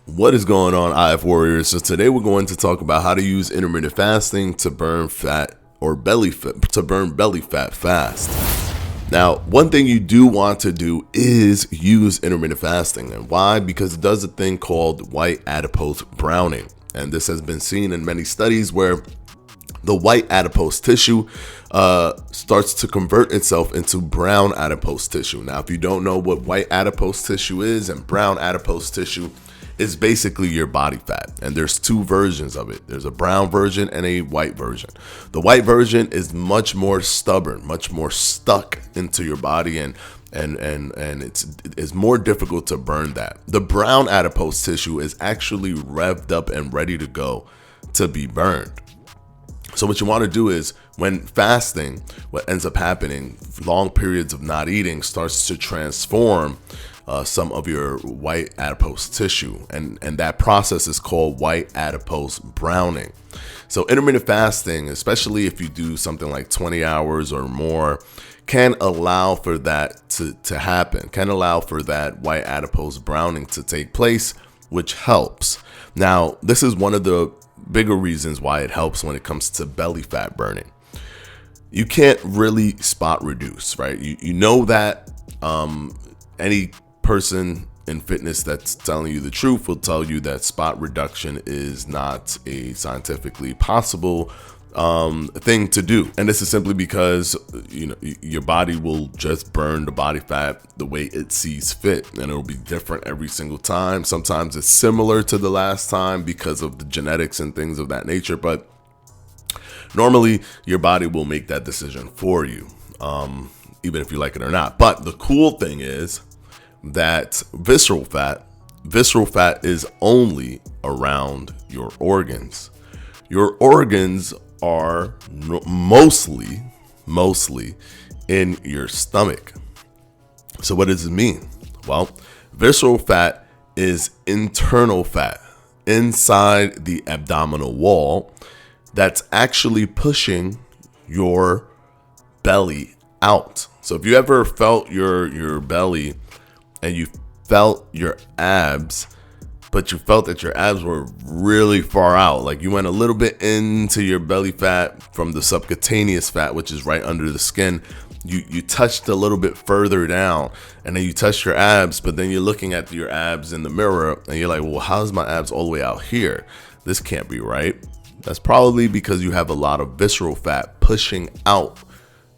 What is going on, IF Warriors? So today we're going to talk about how to use intermittent fasting to burn fat or belly fat, to burn belly fat fast. Now, one thing you do want to do is use intermittent fasting. And why? Because it does a thing called white adipose browning. And this has been seen in many studies where the white adipose tissue starts to convert itself into brown adipose tissue. Now, if you don't know what white adipose tissue is and brown adipose tissue, is basically your body fat, and there's two versions of it. There's a brown version and a white version. The white version is much more stubborn, much more stuck into your body, and it's more difficult to burn that. The brown adipose tissue is actually revved up and ready to go to be burned. So what you want to do is, when fasting, what ends up happening, long periods of not eating starts to transform some of your white adipose tissue, and that process is called white adipose browning. So intermittent fasting, especially if you do something like 20 hours or more, can allow for that to happen, can allow for that white adipose browning to take place, which helps. Now, this is one of the bigger reasons why it helps when it comes to belly fat burning. You can't really spot reduce, right? You know that any person in fitness that's telling you the truth will tell you that spot reduction is not a scientifically possible thing to do. And this is simply because your body will just burn the body fat the way it sees fit, and it'll be different every single time. Sometimes it's similar to the last time because of the genetics and things of that nature, but normally your body will make that decision for you, even if you like it or not. But the cool thing is that visceral fat is only around your organs. Your organs are mostly in your stomach. So what does it mean? Well, visceral fat is internal fat inside the abdominal wall that's actually pushing your belly out. So if you ever felt your belly and you felt your abs, but you felt that your abs were really far out, like you went a little bit into your belly fat from the subcutaneous fat, which is right under the skin, you touched a little bit further down, and then you touched your abs, but then you're looking at your abs in the mirror and you're like, well, how's my abs all the way out here? This can't be right. That's probably because you have a lot of visceral fat pushing out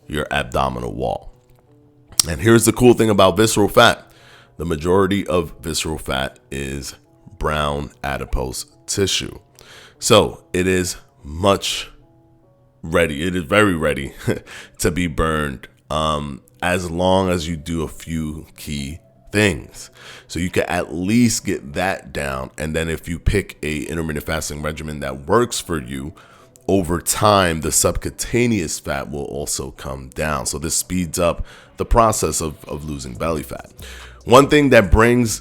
your abdominal wall. And here's the cool thing about visceral fat. The majority of visceral fat is brown adipose tissue. So it is very ready to be burned, as long as you do a few key things. So you can at least get that down. And then if you pick a intermittent fasting regimen that works for you, over time, the subcutaneous fat will also come down. So this speeds up the process of losing belly fat. One thing that burns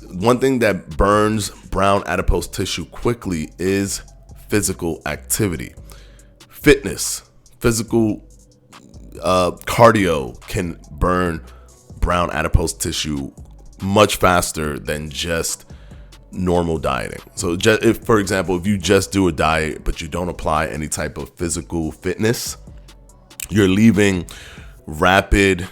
brown adipose tissue quickly is physical activity. Physical cardio can burn brown adipose tissue much faster than just normal dieting. So if, for example, if you just do a diet but you don't apply any type of physical fitness, you're leaving rapid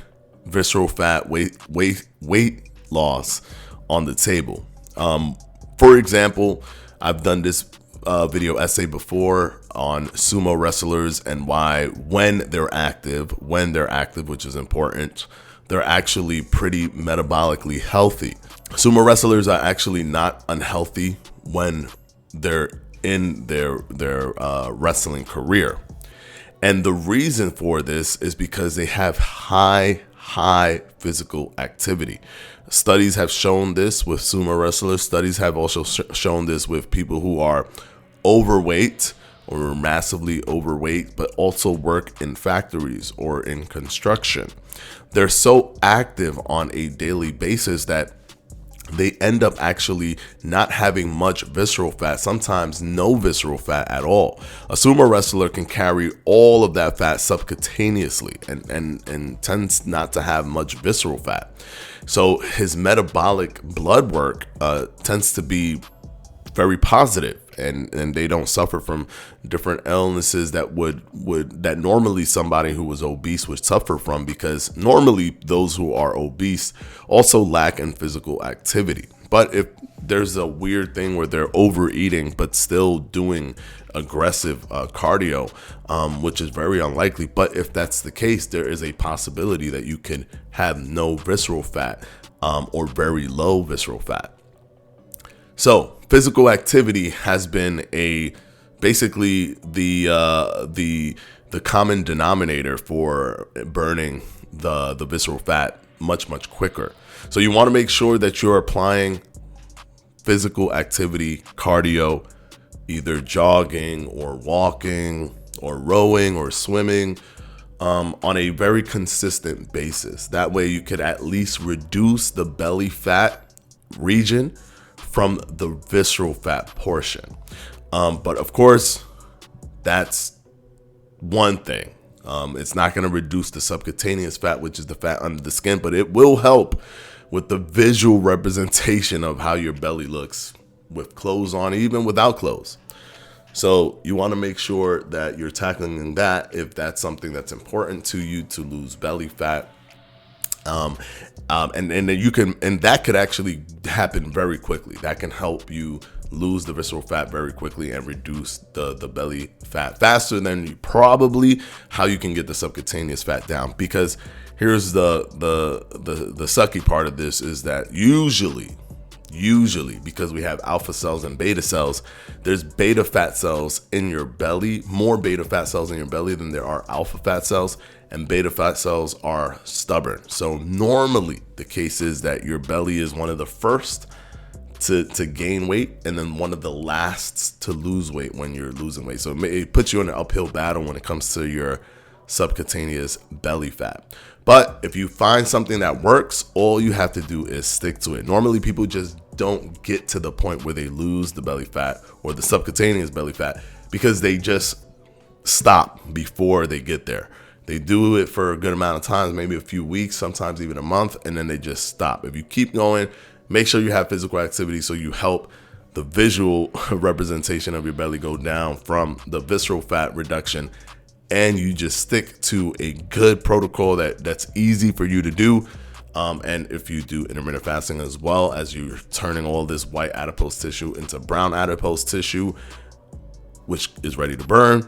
visceral fat weight loss on the table. For example, I've done this video essay before on sumo wrestlers and why when they're active, which is important, they're actually pretty metabolically healthy. Sumo wrestlers are actually not unhealthy when they're in their wrestling career. And the reason for this is because they have high physical activity. Studies have shown this with sumo wrestlers. Studies have also shown this with people who are overweight or massively overweight, but also work in factories or in construction. They're so active on a daily basis that they end up actually not having much visceral fat, sometimes no visceral fat at all. A sumo wrestler can carry all of that fat subcutaneously and tends not to have much visceral fat. So his metabolic blood work tends to be very positive, and they don't suffer from different illnesses that that normally somebody who was obese would suffer from, because normally those who are obese also lack in physical activity. But if there's a weird thing where they're overeating but still doing aggressive cardio, which is very unlikely, but if that's the case, there is a possibility that you can have no visceral fat, or very low visceral fat. So physical activity has been basically the common denominator for burning the visceral fat much quicker. So you want to make sure that you're applying physical activity, cardio, either jogging or walking or rowing or swimming, on a very consistent basis. That way you could at least reduce the belly fat region from the visceral fat portion. But of course, that's one thing. It's not going to reduce the subcutaneous fat, which is the fat under the skin, but it will help with the visual representation of how your belly looks with clothes on, even without clothes. So you want to make sure that you're tackling that if that's something that's important to you, to lose belly fat. And then you can, and that could actually happen very quickly. That can help you lose the visceral fat very quickly and reduce the belly fat faster than probably how you can get the subcutaneous fat down. Because here's the sucky part of this is that usually, because we have alpha cells and beta cells, there's beta fat cells in your belly, more beta fat cells in your belly than there are alpha fat cells, and beta fat cells are stubborn. So normally the case is that your belly is one of the first to gain weight, and then one of the last to lose weight when you're losing weight. So it puts you in an uphill battle when it comes to your subcutaneous belly fat. But if you find something that works, all you have to do is stick to it. Normally people just don't get to the point where they lose the belly fat or the subcutaneous belly fat because they just stop before they get there. They do it for a good amount of times, maybe a few weeks, sometimes even a month, and then they just stop. If you keep going, make sure you have physical activity so you help the visual representation of your belly go down from the visceral fat reduction, and you just stick to a good protocol that's easy for you to do. And if you do intermittent fasting as well, as you're turning all this white adipose tissue into brown adipose tissue, which is ready to burn,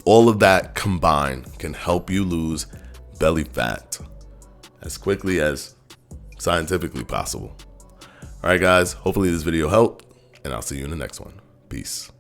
all of that combined can help you lose belly fat as quickly as scientifically possible. All right, guys, hopefully this video helped, and I'll see you in the next one. Peace.